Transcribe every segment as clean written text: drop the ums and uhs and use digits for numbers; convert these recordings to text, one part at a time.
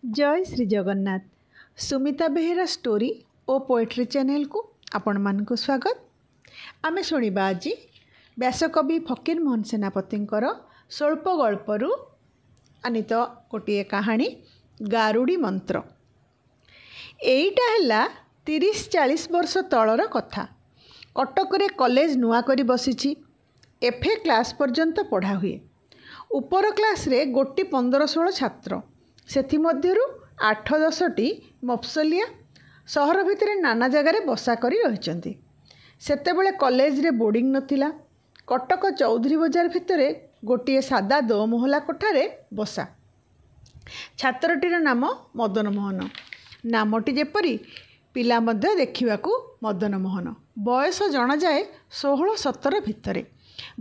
जय श्री जगन्नाथ। सुमिता बेहेरा स्टोरी ओ poetry channel को आपण मानक स्वागत। आमे शुणिबा आज व्यासकवि फकीर मोहन सेनापतिंकर स्वल्प गल्परू आनीत गोटे कहानी गारुड़ी मंत्र। एईटा हैला 30-40 वर्ष तलर कथा। कटक कॉलेज नुआ करी बसीची। एफए क्लास पर्यंत पढ़ा हुए। ऊपर क्लास रे गोटी 15-16 छात्र, सेथि मध्यरु 8-10टी मफसलिया सहर भितर नाना जगार बसा करी रहिचंती। सेतेबेले कॉलेज रे बोर्डिंग नथिला। कटक चौधरी बजार भितर गोटे सादा 2 महला कोठारे बसा। छात्रटीर नाम मदन मोहन। नामटी जेपरी पिला मध्य देखिबाकू मदन मोहन। बयस जना जाए 16-17 भितर।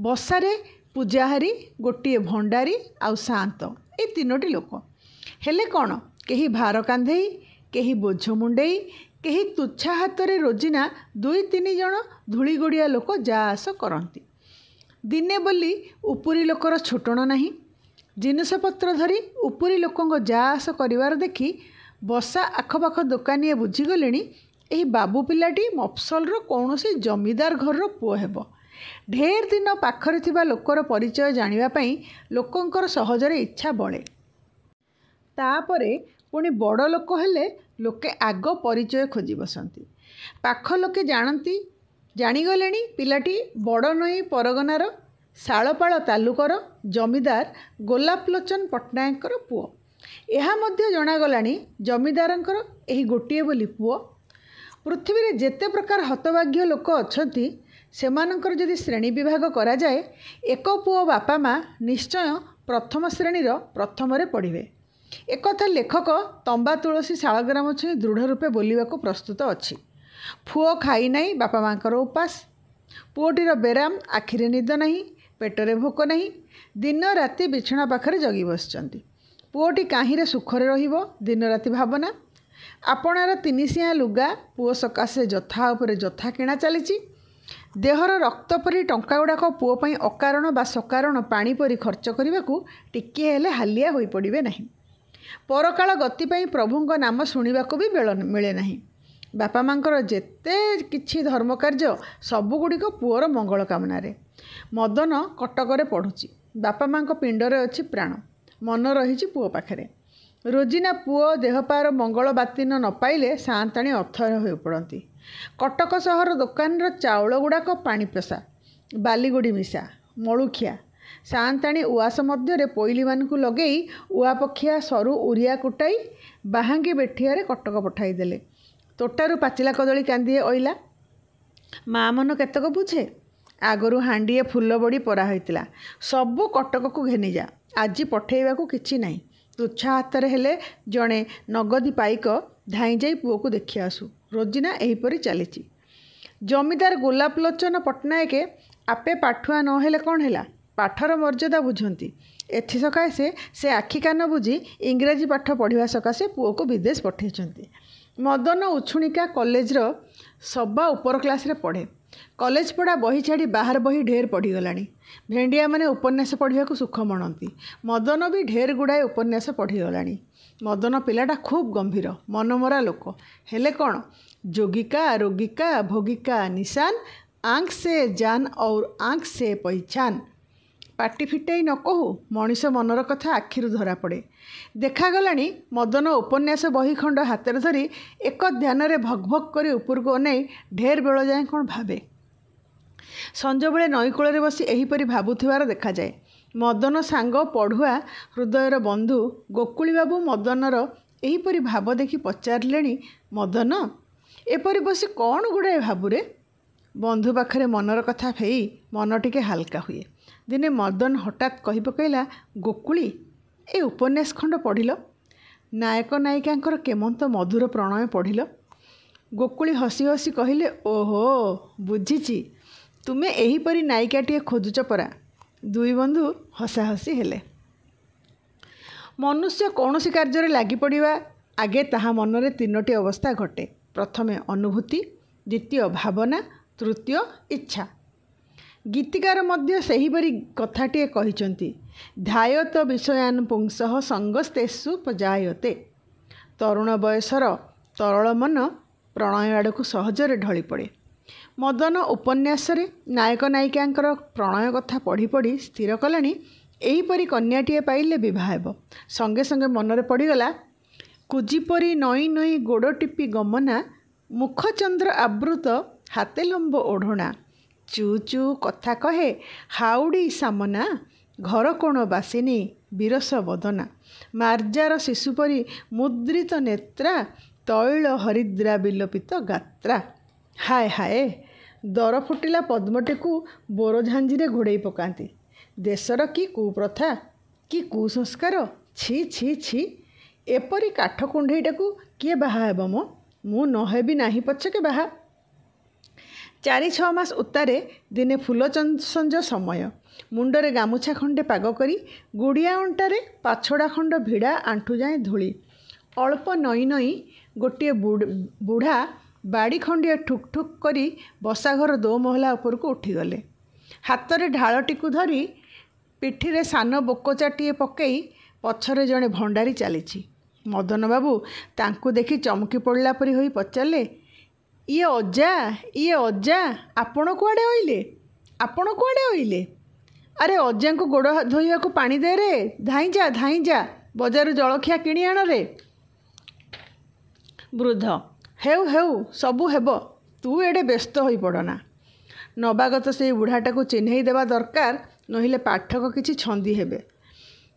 बसारे पूजाहारी, गोटे भंडारी आउ शांत, ए 3टी लोक। हेले कौन, कहीं भार कांधेई, कहीं बोझ मुंडेई, कहीं तुच्छा हाथ रे रोजिना 2-3 जन धूलीगोड़िया लोक जा आस करती। दिने बोली उपरी लोकर छोटण नहीं। जिनसपत्र धरी उपरी लोकों जा आस करिवार देखी बसा आखपाख दोकानी बुझीगले यही बाबू पिलाटी मफसलर कौनसी जमीदार घर पुओ हेब। ढेर दिन पाखरे थिबा लोकर परिचय जानिबापई लोकंकर सहजरे इच्छा बळे। तापरे पुणी बड़ लोक हेले लोके आग परिचय खोजी बसंती। पाख लोके जानती जानीगले पिलाटी बड़ नई परगनार शालपाल तालुकर जमीदार गोलापलोचन पट्टनायकर पुओ। एहा मध्य जनागलानी जमीदारंकर एही गोटिए बोली पुओ। पृथ्वी रे जेते प्रकार हतभाग्य लोक अछंती सेमानंकर जदि श्रेणी विभाग करा जाए, एक पुओ बापा माँ निश्चय प्रथम श्रेणीर प्रथम पढ़े। एक लेखक तंबा तुलसी शालग्राम छुई दृढ़ रूपे बोलिबाकू प्रस्तुत अच्छी। पुओ खाई नहीं, बापा माँकर उपास। पुओटीर बेराम, आखिरे निद नहीं, पेटरे भोक नहीं, दिन राति बिछना पाखरे जगी बसचंती। पुओटी काहींरे सुखरे रहिबो, दिन राति भावना। आपणार 3 लुगा पुओ सकाशे जथा उपरे जथा किणा चलीची। देहर रक्त परी टंका गुड़ाक पुओ पई अकारण बा सकारण पानी परी खर्च करने टिके हेले हालिया होई पड़िबे नहीं। परकाल गति पई प्रभुंक नाम शुणिबाकू भी मिले नहीं। बापा मांकर जेते किछि धर्म कार्य सबुगुड़िक पुओर मंगल कामनारे। मदन कटकरे पढ़ुची। बापा मांक पिंडरे अछि प्राण, मन रही पुओ पाखरे। रोजिना पुओ देहपार मंगल बातिन न पाइले सान्ताणी अथर हो पड़ती। कटक सहर दोकान चाउल गुड़ाक पानी पेशा, बालीगुड़ी मिशा, मलुखिया। सान्ताणी उआस मध्य पोइली मानकू लगे उआ पखिया सरु उरिया कुटाई बाहांगी बेठिया कटक पठाई देले। तोटारू पाचिला कदली कांदिए ओइला। माँ मन केतक बुझे। आगरू हांडीए फुल बड़ी परा होइतिला। सबू कटक को घेनी जा, आज पठेइबाकू किछि नाही। तुच्छा हाथ हेले जड़े नगदी पाइक धाई जाई पुओ को देखि आसु। रोजिना एहीपरी चलीची। जमीदार गोलापलोचन पट्टनायक आपे पाठुआ न हेले कौन हैला, पाठर मर्यादा बुझंती। एथि सकाशे से आखि कान बुझी इंग्राजी पाठ पढ़िबा सकाशे पुओ को विदेश पठेइचंती। मदन उछुणिका कॉलेजर सबा ऊपर क्लास रे पढ़े। कॉलेज पढ़ा बही छाड़ी बाहर बही ढेर पढ़ीगलानी। भेंडिया माने उपन्यास पढ़िया सुख मनती। मदन भी ढेर गुड़ाए उपन्यास पढ़ीगलानी। मदन पिलाटा खूब गंभीर, मनमरा लोक। हेले कौन, जोगिका रोगिका भोगिका निशान, आँख से जान और आँख से पहचान। पाटी फिटाई न कहू, मनीष मनर कथा आखिरु धरा पड़े। देखागलानी मदन उपन्यास बही खंड हाथ धरी एक ध्यान रे भगभग करी ऊपर को अनाई ढेर बेल जाए कौन भावे। संज बेले नईकूल बसी एहीपरी भावुथिबार देखा जाए। मदन सांग पढ़ुआ हृदयर बंधु गोकुली बाबू मदनर एहीपरी भाव देखी पचारे, मदन एपरी बसी कौन गुड़ाए भाबुरे। बंधु पाखरे मनर कथा फेई मन टिके हालका हुए। दिने मदन हठात कही पकईला, गोकुली ए उपन्यास खंड पढ़िल, नायक नायिकांकर केमंत मधुर प्रणय पढ़िल। गोकुली हसी हसी कहले, ओहो बुझीची, तुमे एहीपरी नायिकाटिए खोजुच परा। दुई बंधु हसाहसी हेले। मनुष्य कौनसी कार्य लगी पड़ा आगे ताहा मनरे 3टी अवस्था घटे। प्रथमे अनुभूति, द्वितीय भावना, तृतीय इच्छा। गीतिकार मध्य सेहीपरी कथाटिए कहिचंती, ध्यायत विषयान पुंसः संगस्तेषु पजायते। तरुण बयसर तरल मन प्रणय आड़क सहजरे ढली पड़े। मदन उपन्यास नायक नायिका प्रणय कथा पढ़ी पढ़ी स्थिर कलानी एहीपरी कन्याटीए पाइले विवाह हेब। संगे संगे मनरे पड़गला कुजीपरी नई नई गोड़ टिपी गमना मुखचंद्र आवृत हाते लंब ओढ़ना चू चू कथा कहे हाउड़ी सामना घर कोण बासिनी विरस बदना मार्जार शिशुपरी मुद्रित नेत्रा तैल हरिद्रा विलोपित गात्रा। हाय हाय दर फुटिला पद्मटी को बोर झांझीरे घोड़े पकाती। देशर कि कुप्रथा कि कुसंस्कार छी छी छी एपरी काठ कुंडेईटा को किए बाहा हेब मो मु नहेबी नाही पछके बाहा। 4-6 मास उत्तारे दिने फूल संज समय मुंडरे गामुछा खंडे पाग करी गुड़िया अंटारे पाछड़ा खंड भिड़ा आंठू जाए धूली अल्प नई नई गोटे बुढ़ा बाड़ी खंडिया ठुक ठुक करी बसाघर 2 महला उपरक उठीगले। हाथ में ढालटी को धरी पिठीरे सान बोकचाटीए पकई पछरे जड़े भंडारी चली। मदन बाबू तांकु देखी चमकी पड़ला परी होई पचारे ये अजा आपण कुआड़े होइले आपण कुआड़े होइले अरे अजा को गोड़ धोइया को पानी दे रे धाई जा बजार जलखिया किणी आण रे। वृद्ध हेउ हेउ सबू हेब तू एडे व्यस्त हो पड़ना नवागत से बुढ़ाटा को चिन्हई देवा दरकार नहिले पाठक किछि छंदी हेबे।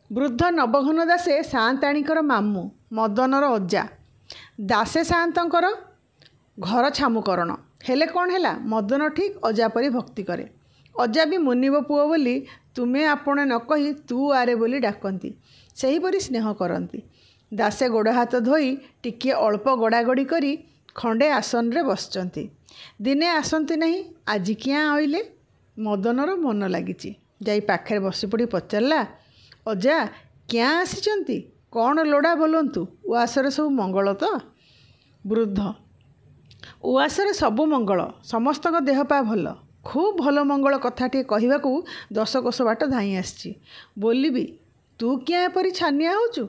वृद्ध नवघन दासे सान्ताणीकर मामू मदनर अजा दासे सान्तंकर घर छामुकरण हेले कौन हैला मदन ठीक अजा परी भक्ति करे। अजा भी मुनिब पुओ बोली तुमे आपण न कही तू आरे बोली डाकती सेहीपरी स्नेह करती। दासे गोड़ हाथ धोई टिकिए अल्प गड़ागड़ी करी खंडे आसन रे बसचंती। दिने आसंती नहीं आज क्या आइले मदनर मन लगी जाई पाखे बसी पड़ी पचारा अजा क्या आसीचंती कौन लोड़ा बोलंतु उआसरे सब मंगल तो। वृद्ध उआसरे सबू मंगल समस्त देह पा भल खूब भल मंगल कथाटे कहवाकू 10 कोस बाट धाई आसी बोलिबी तू क्या एपरी छानिया होचु।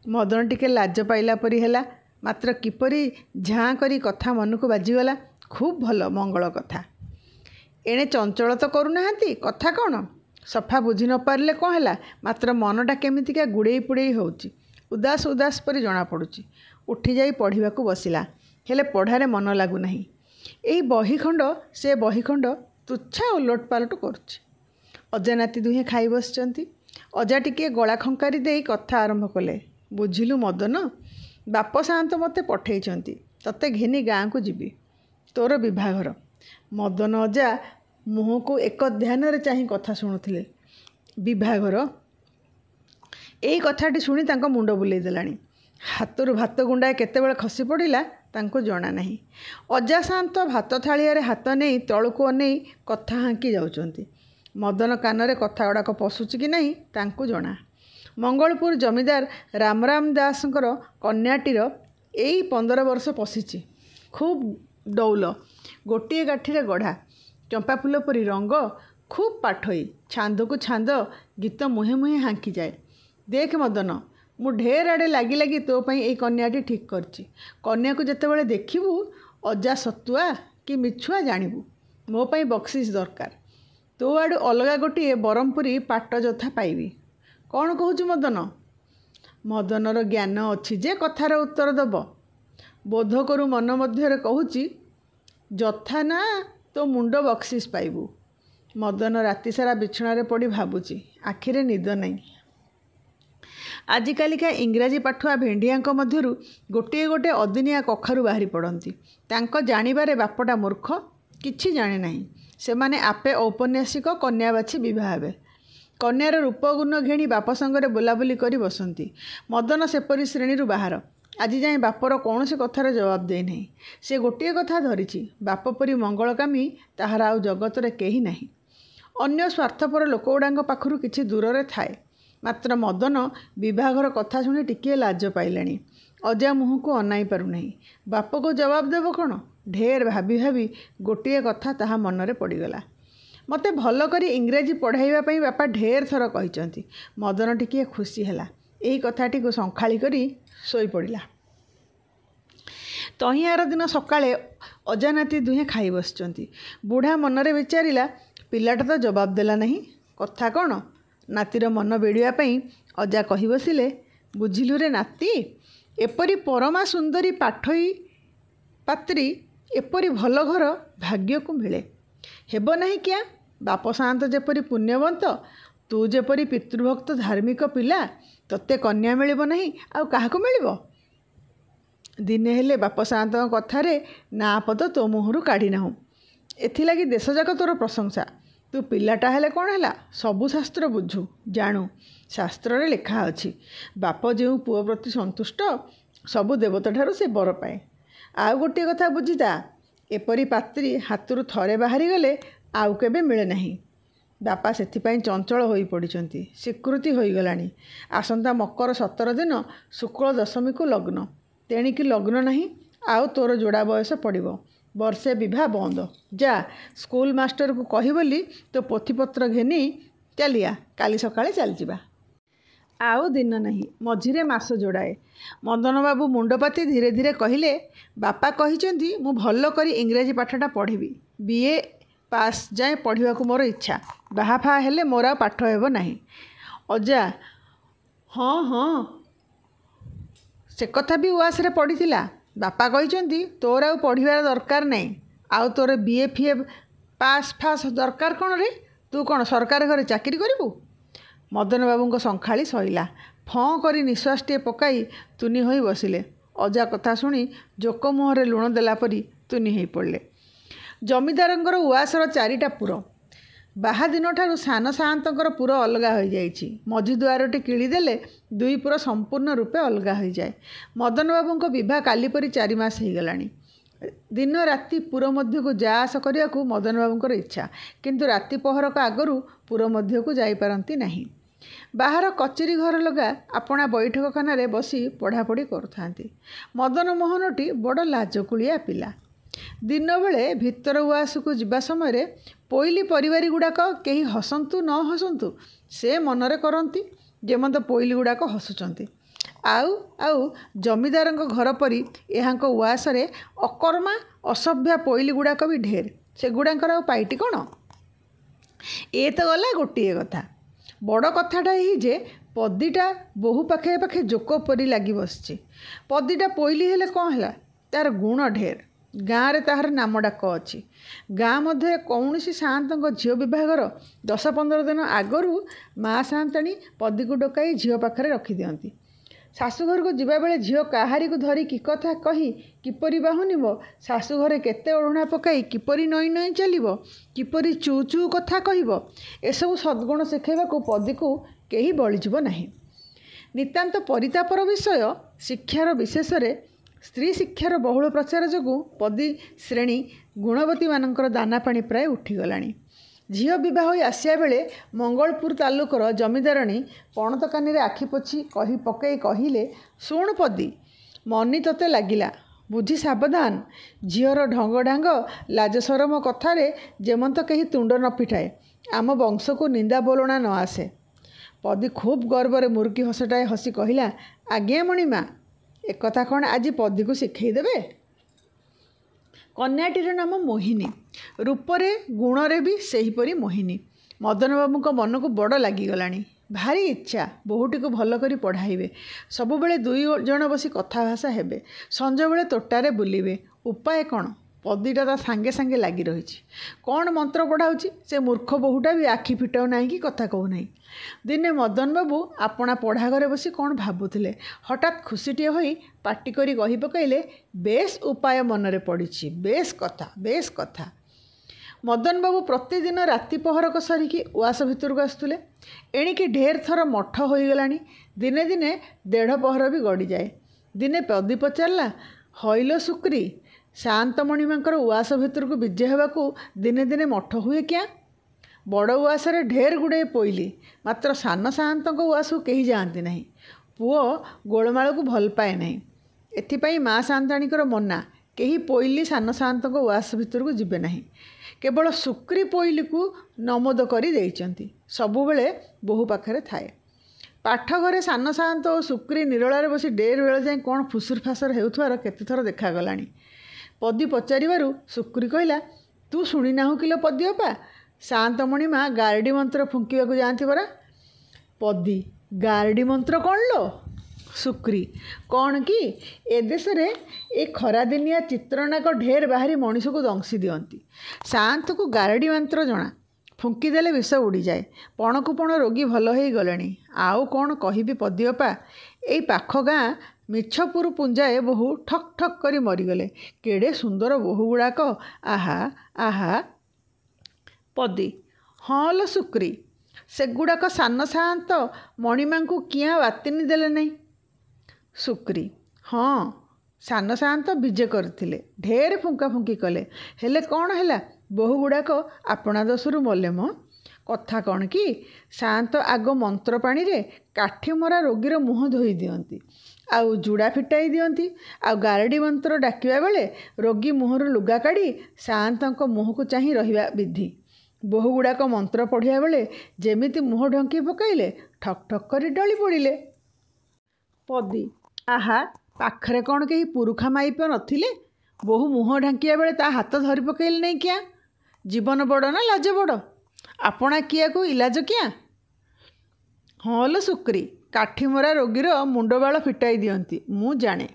मदन टिके लाज पाइला परी हैला मात्र किपरी झाँ करी कथा मन को बाजीगला खूब भल मंगल कथा एणे चंचल तो करूनाहांती कथा कौन सफा बुझी न पारे कौन है मात्र मनटा केमितिका गुड़े पुड़े होउची उदास उदास परी जना पड़ुची। उठी जाई पढ़िबा को बसिला हेले पढ़ारे मन लागू नाही। एई बहीखंड से बहीखंड तुच्छा उलट पालट करुची। अजा नाती दुहे खाई बसचंती। अजा टिके गला खंकारी देई कथा आरंभ कले बुझिलु मदन बाप सान्त मते पठेइचंती तते घेनी गाँ को जीवी तोर विभाघर। मदन अजा मुह को एक ध्यान रे चाही कथा शुणुथिले। विभाघर एई कथाटी शुणी तांको मुंड बुलेई देलानी। हाथरू भात गुंडाए केतेबेले खसी पड़िला तांको जना नाही। अजा सान्त भात थालियारे हाथ नहीं तळुको अनेई कथा हांकी जाउचंती। मदन कानरे कथा गुड़ाक पशुची कि नहीं तांको जना। मंगलपुर जमीदार रामराम दासंकर कन्याटीर एई 15 वर्ष पशिची खूब डौल गोटे गाठीरे गढ़ा चंपा फूल परी रंग खूब पाठई छांद को छांद गीत मुहे मुहे हांकी जाए। देख मदन मु ढेर आड़े लगी लगी तो पई एई कन्याटी ठीक करची। कन्या को जेतेबेले देखिबू अजा सतुआ कि मिछुआ जानिबू मो पई बक्सीस दरकार तो आड़ू अलगा गोटे बरमपुरी पाट जोथा पाइबी कौन कहूँ मदन। मदनर ज्ञान अच्छी जे कथार उत्तर दब बोध करू मन मध्य कहूची जथा ना तो मुंड बक्सीस पाइबू। मदन राति सारा बिछणारे पड़ी भाबुची आखिरे निद नहीं। आजिकालिका इंग्राजी पाठुआ भेंडिया मध्यरु गोटे गोटे अदिनिया कखारू बाहरी पड़ती तांको जानिबारे बापटा मूर्ख किछि जाने नहीं। सेमाने आपे औपन्यासिक कन्या बाछी विवाह हेबे। कन्यार रूपगुण घेणी बाप संगरे बोलाबोली करी बसंती। मदन सेपरी श्रेणी बाहर आज जाए बापर कौन से कथार जवाब दे नहीं। से गोटे कथा धरिची बाप परी मंगलकामी ताहार आउ जगत रे केही नहीं। अन्य स्वार्थपर लोकगुड़ाक पाखरु किछि दूर थाए मात्र मदन विभाघर कथा शुणी टिकिए लाज पाइलानी। अजा मुह को अनाई पारुना बाप को जवाब देव कौन। ढेर भाभी भाभी गोटे कथा ताहा मनरे पड़गला। मते भल करी इंग्रेजी पढ़ाइबा पई बापा ढेर थर कहिचंती। मदन टिकिए खुशी हैला एही कथाटी को संखाली करी सोई पड़िला। तहिंआर दिन सकाळे अजानाती दुहें खाई बसिचंती। बुढ़ा मनरे विचारिला पिलाटा तो जवाब देला नहीं, कथा कौन? नातीर मन बेड़िया पई अजा कही बसिले, बुझिलु रे नाती, एपरी परमा सुंदरी पाठई पात्री एपरी भल घर भाग्य को मिले हेब नहीं क्या? बाप सात जेपरी पुण्यवंत, तू जेपरी पितृभक्त धार्मिक पिला, तोते कन्या मिलिब नहीं आउ काहाकु मिलिब? दिने हेले बाप सात कथारे ना पद तो मुहरु काढ़ी नाहु, एथिलागि देशजाक तोर प्रशंसा। तू पिलाटा हेले कौन हैला? सबु शास्त्र बुझु जाणु, शास्त्र रे लेखा अछि, बाप जो पुओ प्रति संतुष्ट सबु देवता ठारू से बर पाए। आउ गोटे कथा बुझिता, एपरी पात्री हाथरू थरे बाहरी गले आउ केबे मिले नहीं। बापा सेथिपाई चंचल होई पड़िचंती, स्वीकृति होई गलानी। आसंता मकर 17 दिन शुक्ल दशमी को लग्न, तेणिकी लग्न नहीं, आउ तोर जोड़ा बयस पड़िबो, वर्षे विवाह बंद। जा स्कूल मास्टर को कही बोली तो पोथीपत्र घेनी चलिया, काली सकाळे चल जिबा। आउ दिन नहीं, मझिरे मास जोड़ाए। मदन बाबू मुंडपाती धीरे धीरे कहले, बापा कहिचंती मु भल करी इंग्रेजी पाठटा पढ़िबी, बीए पास जाए पढ़िबा को मोर इच्छा, बाहाफा हेले मोर आ पाठ हेबो नहीं। अजा हाँ हाँ से कथा भी उआसरे पढ़िथिला। बापा कहिचंती तोर आ पढ़िबार दरकार नहीं, आउ तोर बीए फीए पास फास दरकार कौन रे? तू कौन सरकार घरे चाकरी करिबू? मदन बाबू संखाड़ी सईला, फँ करी निश्वासटे पकाई तुनी होई बसिले। अजा कथा शुणी जोक मुहरे लुण देला परी तुनी होई पड़ले। जमीदारंकर उआसर 4टा पुर, बाहा दिन ठारू सान सातंकर पुर अलगा हो जाइछि। मझी दुआरटी किलिदेले 2 पुर संपूर्ण रूपे अलगा हो जाए। मदन बाबू विवाह काली परी 4 मास हो गलानी। दिन राति पुर मध्य को जा आस करने को मदन बाबूंकर इच्छा, किंतु राति पहरक आगरू पुर मध्य को जाई पारंती नहीं। बाहर कचेरी घर लगा अपना बैठक खाना बसी पढ़ापढ़ी करुथांती। मदन मोहनटी बड़ लाजकुलिया पिला। दिन बेले भितर उआस को जिबा समय पोइली परिवारी गुड़ाक कहीं हसंतु न हसंतु से मनरे करती, जेमत पोइली गुड़ाक हसुचंती। आउ आउ जमीदार घर परी यहाँ उआसरे अकर्मा असभ्या पोइली गुड़ाक भी ढेर, से गुड़ाकर आ पाइटी कौन? ए तो गला गोटे कथा। बड़ कथाटा यही जे पदीटा बहु पाखे पाखे जोक परी लगी बसची। पदीटा पोइली हेले कौन है, तार गुण ढेर, गाँव में ताहार नाम डाक अच्छी। गाँ मध्य कौन सात झील विभागर 10-15 दिन आगरू माँ साताणी पदी को डकाई झील पाखे रखी दियंती। शाशुघर को जीवा बेले झील काहारी को धरी कि कथा कही किपरि बाहुनिब, शाशुघरे केते ओढ़णा पकाई किपरि नई नई चलिब, किपरि चू चू कथा कहिब, एसबु सद्गुण शिखेबाकू पदी को केही बलिजिब नाही। नितांत परितापर विषय शिक्षार विशेषरे स्त्री शिक्षार बहुल प्रचार जोगु पदी श्रेणी गुणवती मानकर दाना पानी प्राय उठिगलाणी। झील विवाह हो आसिया बेले मंगलपुर तालुकर जमीदारणी पणतकानी आखि पोछि कही पकई कहिले, शुण पदी मनी तोते लगिला, बुझी सावधान, झीर ढंग ढांग लाज सरम कथारे जेमंत कहीं तुंड न फिटाए, आम वंश को निंदा बोलना न आसे। पदी खूब गर्वरे मुर्की हसटाए हसी कहला, आज्ञा मणिमा, एक कथा कौन आज पदी को शिखई देबे? कन्याटीर नाम मोहिनी, रूपरे गुणरे भी सेहीपरी मोहिनी। मदन बाबू को मन को बड़ लगिगलाणी, भारी इच्छा बहुटी को भल करी पढ़ाइबे, सबुबेले 2 जण बसी कथा भाषा हेबे, संज बेले तोटारे बुलिबे। उपाय कौन? पदीटा ता सांगे सांगे लगी रही। कौन मंत्र पढ़ाऊँगी से मूर्ख बहुटा भी आखि फिटाऊ ना कि कथा कहू ना। दिने मदन बाबू अपना पढ़ा घरे बसी कौन भावुले, हठात खुशीटे होई पाटी करी कही पकाइले, बेस उपाय मनरे पड़ी, बेस कथा बेस कथा। मदन बाबू प्रतिदिन राति पहरक सरिकी उआस भितर को आसुले। एणिकी ढेर थर मठ हो गलानी। दिने दिने 1.5 पहर भी गड़ी जाए। दिने पदी पचारा, हईलो शुक्री, शांतमणि मांकर उआस भितर को विजय होगाकू दिने दिने मठ हुए क्या? बड़ उआसरे ढेर गुड़े पोइली, मात्र सान सात उआस को कहीं जाती नहीं। पुओ गोलमाल को भल पाए नहीं, एथिपाई माँ साताणीकर मना, कहीं पोइली सान सात उआस भितर को जीवे नहीं। केवल शुक्री पोइली को नमोद करी देइचंती, सबुबेले बहु पाखरे थाए। ପାଠ ଘରେ ସାନ ସାଆନ୍ତ ଓ ଶୁକ୍ରୀ ନିରୋଳାରେ ବସି ଡେର୍ ବେଳ ଯାଏଁ କ'ଣ ଫୁସୁର ଫାସର ହେଉଥିବାର କେତେଥର ଦେଖାଗଲାଣି। ପଦୀ ପଚାରିବାରୁ ଶୁକ୍ରୀ କହିଲା, ତୁ ଶୁଣିନାହୁଁ କିଲୋ ପଦୀ ଅପା, ସାଆନ୍ତମଣି ମା ଗାରଡ଼ି ମନ୍ତ୍ର ଫୁଙ୍କିବାକୁ ଯାଆନ୍ତି ପରା। ପଦୀ, ଗାରଡ଼ି ମନ୍ତ୍ର କ'ଣ ଲୋ? ଶୁକ୍ରୀ, କ'ଣ କି ଏ ଦେଶରେ ଏ ଖରାଦିନିଆ ଚିତ୍ରନାକ ଢେର ବାହାରି ମଣିଷକୁ ଦଂଶି ଦିଅନ୍ତି। ସାଆନ୍ତକୁ ଗାରଡ଼ି ମନ୍ତ୍ର ଜଣା, ଫୁଙ୍କିଦେଲେ ବିଷ ଉଡ଼ିଯାଏ। ପଣକୁ ପଣ ରୋଗୀ ଭଲ ହେଇଗଲେଣି। ଆଉ କ'ଣ କହିବି ପଦୀ ଅପା, ଏଇ ପାଖ ଗାଁ ମିଛପୁର ପୁଞ୍ଜାଏ ବୋହୂ ଠକ୍ ଠକ୍ କରି ମରିଗଲେ। କେଡ଼େ ସୁନ୍ଦର ବୋହୂଗୁଡ଼ାକ, ଆହା ଆହା। ପଦୀ, ହଁ ଲୋ ଶୁକ୍ରୀ, ସେଗୁଡ଼ାକ ସାନ ସାଆନ୍ତ ମଣିମାଙ୍କୁ କିଆଁ ବାତିନି ଦେଲେ ନାହିଁ? ଶୁକ୍ରୀ, ହଁ, ସାନ ସାଆନ୍ତ ବିଜେ କରିଥିଲେ, ଢେର ଫୁଙ୍କାଫୁଙ୍କି କଲେ, ହେଲେ କ'ଣ ହେଲା, ବୋହୂଗୁଡ଼ାକ ଆପଣା ଦୋଷରୁ ମଲେ ମ। କଥା କ'ଣ କି, ସାଆନ୍ତ ଆଗ ମନ୍ତ୍ର ପାଣିରେ କାଠି ମରା ରୋଗୀର ମୁହଁ ଧୋଇ ଦିଅନ୍ତି, ଆଉ ଜୁଡ଼ା ଫିଟାଇ ଦିଅନ୍ତି, ଆଉ ଗାରଡ଼ି ମନ୍ତ୍ର ଡାକିବା ବେଳେ ରୋଗୀ ମୁହଁରୁ ଲୁଗା କାଢ଼ି ସାଆନ୍ତଙ୍କ ମୁହଁକୁ ଚାହିଁ ରହିବା ବିଧି। ବୋହୂଗୁଡ଼ାକ ମନ୍ତ୍ର ପଢ଼ିବା ବେଳେ ଯେମିତି ମୁହଁ ଢଙ୍କି ପକାଇଲେ, ଠକ୍ ଠକ୍ କରି ଡଳି ପଡ଼ିଲେ। ପଦୀ, ଆହା, ପାଖରେ କ'ଣ କେହି ପୁରୁଖା ମାଇପ ନଥିଲେ? ବୋହୂ ମୁହଁ ଢାଙ୍କିବା ବେଳେ ତା ହାତ ଧରି ପକାଇଲେ ନାହିଁ କିଆଁ? ଜୀବନ ବଡ଼ ନା ଲାଜ ବଡ଼? ଆପଣା କିଆକୁ ଇଲାଜ କିଆଁ? ହଁ ଲୋ ଶୁକ୍ରୀ, କାଠିମରା ରୋଗୀର ମୁଣ୍ଡବାଳ ଫିଟାଇ ଦିଅନ୍ତି, ମୁଁ ଜାଣେ।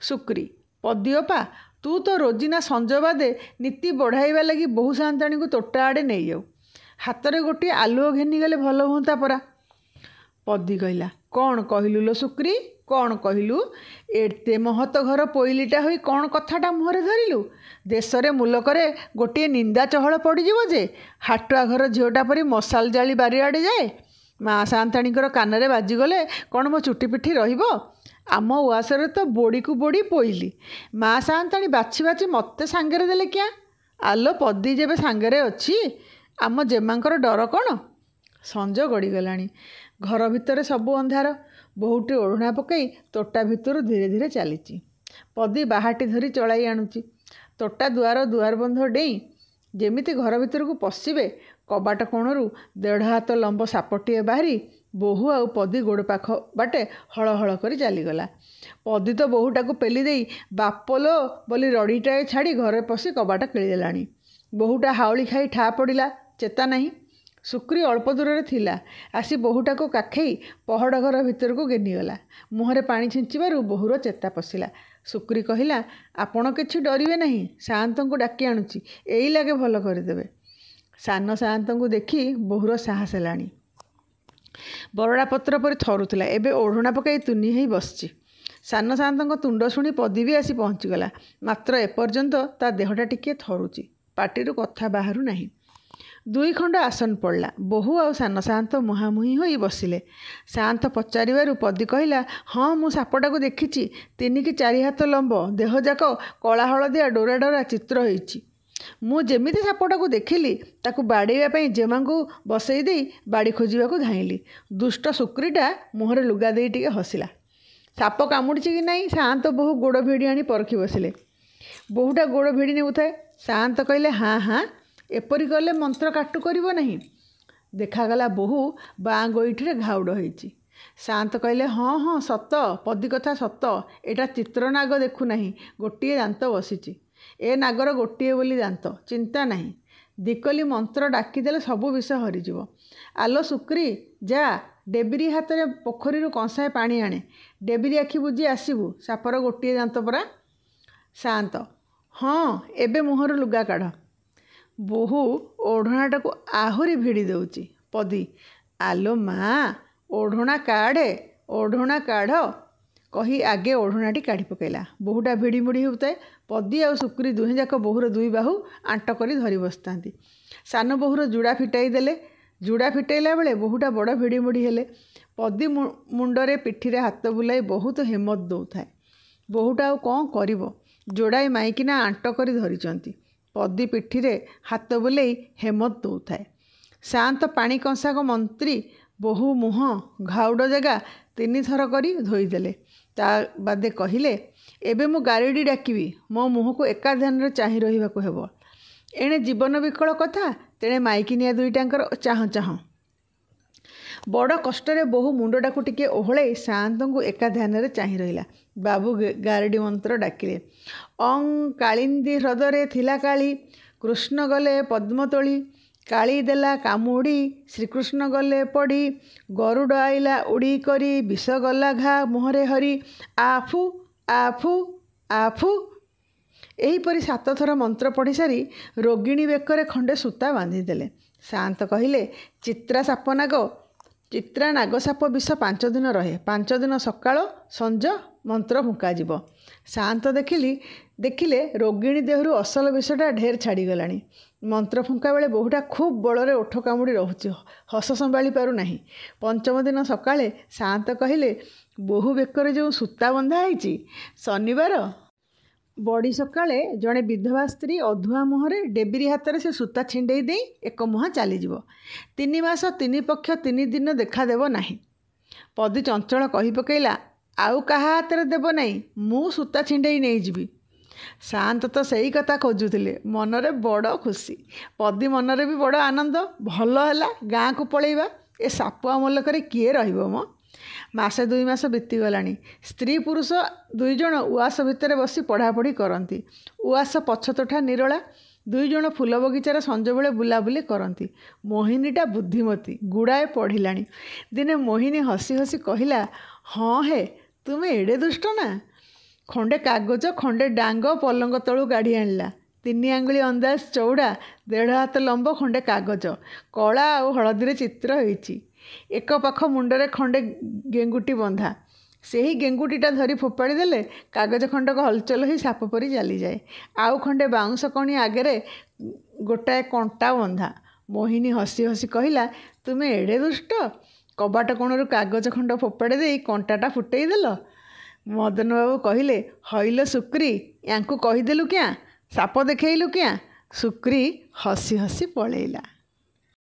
ଶୁକ୍ରୀ, ପଦୀ ଅପା, ତୁ ତ ରୋଜିନା ସଞ୍ଜ ବାଦେ ନୀତି ବଢ଼ାଇବା ଲାଗି ବୋହୂ ସାଆନ୍ତାଣୀକୁ ତୋଟା ଆଡ଼େ ନେଇଯାଉ। ହାତରେ ଗୋଟିଏ ଆଲୁଅ ଘେନିଗଲେ ଭଲ ହୁଅନ୍ତା ପରା। ପଦୀ କହିଲା, କ'ଣ କହିଲୁ ଲୋ ଶୁକ୍ରୀ, କ'ଣ କହିଲୁ? ଏତେ ମହତ ଘର ପୋଇଲିଟା ହୋଇ କ'ଣ କଥାଟା ମୁହଁରେ ଧରିଲୁ? ଦେଶରେ ମୁଲକରେ ଗୋଟିଏ ନିନ୍ଦା ଚହଳ ପଡ଼ିଯିବ ଯେ ହାଟୁଆ ଘର ଝିଅଟା ପରି ମଶାଲ ଜାଳି ବାରିଆଡ଼େ ଯାଏ। ମା ସାଆନ୍ତାଣୀଙ୍କର କାନରେ ବାଜିଗଲେ କ'ଣ ମୋ ଚୁଟି ପିଠି ରହିବ? ଆମ ଉଆସରେ ତ ବୋଡ଼ିକୁ ବୋଡ଼ି ପୋଇଲି, ମା ସାଆନ୍ତାଣୀ ବାଛି ବାଛି ମୋତେ ସାଙ୍ଗରେ ଦେଲେ କିଆଁ? ଆଲୋ ପଦୀ ଯେବେ ସାଙ୍ଗରେ ଅଛି, ଆମ ଜେମାଙ୍କର ଡର କ'ଣ? ସଞ୍ଜ ଗଡ଼ିଗଲାଣି, ଘର ଭିତରେ ସବୁ ଅନ୍ଧାର। ବୋହୂଟି ଓଢ଼ଣା ପକାଇ ତୋଟା ଭିତରୁ ଧୀରେ ଧୀରେ ଚାଲିଛି। ପଦୀ ବାହାଟି ଧରି ଚଳାଇ ଆଣୁଛି। ତୋଟା ଦୁଆର ବନ୍ଧ ଡେଇଁ ଯେମିତି ଘର ଭିତରକୁ ପଶିବେ, କବାଟ କୋଣରୁ 1.5 ହାତ ଲମ୍ବ ସାପଟିଏ ବାହାରି ବୋହୂ ଆଉ ପଦୀ ଗୋଡ଼ ପାଖ ବାଟେ ହଳ ହଳ କରି ଚାଲିଗଲା। ପଦୀ ତ ବୋହୂଟାକୁ ପେଲି ଦେଇ ବାପଲୋ ବୋଲି ରଡ଼ିଟାଏ ଛାଡ଼ି ଘରେ ପଶି କବାଟ କିଳିଦେଲାଣି। ବୋହୂଟା ହାଉଳି ଖାଇ ଠା ପଡ଼ିଲା, ଚେତା ନାହିଁ। ଶୁକ୍ରୀ ଅଳ୍ପ ଦୂରରେ ଥିଲା, ଆସି ବୋହୂଟାକୁ କାଖେଇ ପହଡ଼ ଘର ଭିତରକୁ ଘେନିଗଲା। ମୁହଁରେ ପାଣି ଛିଞ୍ଚିବାରୁ ବୋହୂର ଚେତା ପଶିଲା। ଶୁକ୍ରୀ କହିଲା, ଆପଣ କିଛି ଡରିବେ ନାହିଁ, ସାଆନ୍ତଙ୍କୁ ଡାକି ଆଣୁଛି, ଏଇ ଲାଗେ ଭଲ କରିଦେବେ। ସାନ ସାଆନ୍ତଙ୍କୁ ଦେଖି ବୋହୂର ସାହସ ହେଲାଣି। ବରଡ଼ା ପତ୍ର ପରି ଥରୁଥିଲା, ଏବେ ଓଢ଼ଣା ପକାଇ ତୁନି ହେଇ ବସିଛି। ସାନ ସାଆନ୍ତଙ୍କ ତୁଣ୍ଡ ଶୁଣି ପଦୀ ବି ଆସି ପହଞ୍ଚିଗଲା, ମାତ୍ର ଏପର୍ଯ୍ୟନ୍ତ ତା ଦେହଟା ଟିକିଏ ଥରୁଛି, ପାଟିରୁ କଥା ବାହାରୁ ନାହିଁ। 2 ଖଣ୍ଡ ଆସନ ପଡ଼ିଲା, ବୋହୂ ଆଉ ସାନ ସାଆନ୍ତ ମୁହାଁମୁହିଁ ହୋଇ ବସିଲେ। ସାଆନ୍ତ ପଚାରିବାରୁ ପଦୀ କହିଲା, ହଁ, ମୁଁ ସାପଟାକୁ ଦେଖିଛି, 3 କି 4 ହାତ ଲମ୍ବ, ଦେହଯାକ କଳା ହଳଦିଆ ଡୋରା ଡୋରା ଚିତ୍ର ହେଇଛି। ମୁଁ ଯେମିତି ସାପଟାକୁ ଦେଖିଲି, ତାକୁ ବାଡ଼େଇବା ପାଇଁ ଜେମାଙ୍କୁ ବସେଇ ଦେଇ ବାଡ଼ି ଖୋଜିବାକୁ ଧାଇଁଲି। ଦୁଷ୍ଟ ଶୁକ୍ରୀଟା ମୁହଁରେ ଲୁଗା ଦେଇ ଟିକେ ହସିଲା। ସାପ କାମୁଡ଼ିଛି କି ନାହିଁ ସାଆନ୍ତ ବୋହୂ ଗୋଡ଼ ଭିଡ଼ି ଆଣି ପରଖି ବସିଲେ। ବୋହୂଟା ଗୋଡ଼ ଭିଡ଼ି ନେଉଥାଏ। ସାଆନ୍ତ କହିଲେ, ହାଁ ହାଁ, ଏପରି କଲେ ମନ୍ତ୍ର କାଟୁ କରିବ ନାହିଁ। ଦେଖାଗଲା ବୋହୂ ବାଁ ଗୋଇଠିରେ ଘାଉଡ଼ ହେଇଛି। ସାଆନ୍ତ କହିଲେ, ହଁ ହଁ, ସତ, ପଦୀ କଥା ସତ, ଏଇଟା ଚିତ୍ରନାଗ ଦେଖୁନାହିଁ, ଗୋଟିଏ ଦାନ୍ତ ବସିଛି। ଏ ନାଗର ଗୋଟିଏ ବୋଲି ଦାନ୍ତ, ଚିନ୍ତା ନାହିଁ। ଦିକଲି ମନ୍ତ୍ର ଡାକିଦେଲେ ସବୁ ବିଷ ହରିଯିବ। ଆଲୋ ଶୁକ୍ରୀ, ଯା, ଡେବିରି ହାତରେ ପୋଖରୀରୁ କଂସାଏ ପାଣି ଆଣେ, ଡେବିରି ଆଖି ବୁଜି ଆସିବୁ, ସାପର ଗୋଟିଏ ଦାନ୍ତ ପରା। ସାଆନ୍ତ, ହଁ, ଏବେ ମୁହଁରୁ ଲୁଗା କାଢ଼। ବୋହୂ ଓଢ଼ଣାଟାକୁ ଆହୁରି ଭିଡ଼ି ଦେଉଛି। ପଦୀ, ଆଲୋ ମା, ଓଢ଼ଣା କାଢ଼େ, ଓଢ଼ଣା କାଢ଼ କହି ଆଗେ ଓଢ଼ଣାଟି କାଢ଼ି ପକାଇଲା। ବୋହୂଟା ଭିଡ଼ି ମୁଡ଼ି ହେଉଥାଏ। ପଦୀ ଆଉ ଶୁକ୍ରୀ ଦୁହେଁଯାକ ବୋହୂର 2 ବାହୁ ଆଣ୍ଟ କରି ଧରି ବସିଥାନ୍ତି। ସାନ ବୋହୂର ଜୁଡ଼ା ଫିଟାଇ ଦେଲେ। ଜୁଡ଼ା ଫିଟାଇଲା ବେଳେ ବୋହୂଟା ବଡ଼ ଭିଡ଼ି ମୁଡ଼ି ହେଲେ। ପଦୀ ମୁଣ୍ଡରେ ପିଠିରେ ହାତ ବୁଲାଇ ବହୁତ ହେମତ ଦେଉଥାଏ। ବୋହୂଟା ଆଉ କ'ଣ କରିବ, ଯୋଡ଼ାଏ ମାଇକିନା ଆଣ୍ଟ କରି ଧରିଛନ୍ତି। ପଦୀ ପିଠିରେ ହାତ ବୁଲେଇ ହେମତ ଦେଉଥାଏ। ସାଆନ୍ତ ପାଣି କଂସାକ ମନ୍ତ୍ରୀ ବୋହୂ ମୁହଁ, ଘାଉଡ଼ ଜାଗା 3 ଥର କରି ଧୋଇଦେଲେ। ତା ବାଦେ କହିଲେ, ଏବେ ମୁଁ ଗାରିଡ଼ି ଡାକିବି, ମୋ ମୁହଁକୁ ଏକା ଧ୍ୟାନରେ ଚାହିଁ ରହିବାକୁ ହେବ। ଏଣେ ଜୀବନ ବିକଳ କଥା, ତେଣେ ମାଇକିନିଆ 2ଟାଙ୍କର ଚାହୁଁ ଚାହୁଁ। बड़ कष्ट बोहू मुंडटा को टिके ओहळे सात को एका ध्यान चाहि रहिला। बाबू गारडी मंत्र डाकिले। अं कालिंदी ह्रदरे थिला काली, कृष्ण गले पद्मतोली, काली देला कामुड़ी, श्रीकृष्ण गले पड़ी, गरुड़ आइला उड़ी करी, विष गला घा मुहरे हरी, आफू आफू आफू। एहीपरि 7 थर मंत्र पढ़ी सारी रोगिणी बेकरे खंडे सूता बांधिदेले। सात कहिले चित्रा साप नाग, चित्रा नाग साप विष 5 दिन रहे। 5 दिन सकाळ संज मंत्र फुंकाजिब। सात देखिले रोगिणी देहरु असल विषटा ढेर छाड़गलानी। मंत्र फुंका बेले बहुटा खूब बड़े ओठ कामुड़ी रोचे, हस संभाली पारु नाही। 5म दिन सकाळे सात कहिले बोहू बेकरे जो सूता बंधा होईची शनिवार बड़ी सकाळे जड़े विधवा स्त्री अधुआ मुहरे डेबिरी हाथ से सूता छिंडे दे एक मुहां चलीज। 3 मास 3 पक्ष 3 दिन देखादेव नाही। पदी चंचल कही पकेला, आउ कहा हाथ में देव नहीं, मु सूता छिंडे नहीं जीवी। शांत तो सही कथा खोजुले, मनरे बड़ खुशी। पदी मनरे भी बड़ आनंद। भल है गाँ को पलैबा, ए सापुआ मुलक किए रहिबो मो। मासे 2 मास बीतीगला। स्त्री पुरुष 2 जण उआस भितर बसी पढ़ापढ़ी करती। उआस पछतोठा निरला 2 जण फूल बगीचार संज बेले बुलाबुली करती। मोहिनीटा बुद्धिमती, गुड़ाए पढ़िला। दिने मोहिनी हसी हसी कहला, हाँ हे तुमे एड़े दुष्ट ना। खंडे कागज खंडे डांग पलंग तलू गाड़ी आणला। 3 आंगुली अंदाज चौड़ा, 1.5 हाथ लंब खंडे कागज, कला और हलदी चित्र होईची। एक पाख मुंडरे खंडे गेंगुटी बंधा। से ही गेंगुटीटा धरी फोपाड़ी देले कागज खंडक हलचल ही साप परी चली जाए। आउ खंडे बाउंस कणी आगे गोटाए कंटा बंधा। मोहिनी हसी हसी कहला, तुमे एड़े दुष्ट, कबाट कोणरू कागज खंड फोपाड़ी दे कंटाटा फुटेई देल। मदन बाबू कहले, हईलो सुक्री, यांकू कहीदेलु क्या, साप देखैलु क्या। सुक्री हसी हसी पलैला।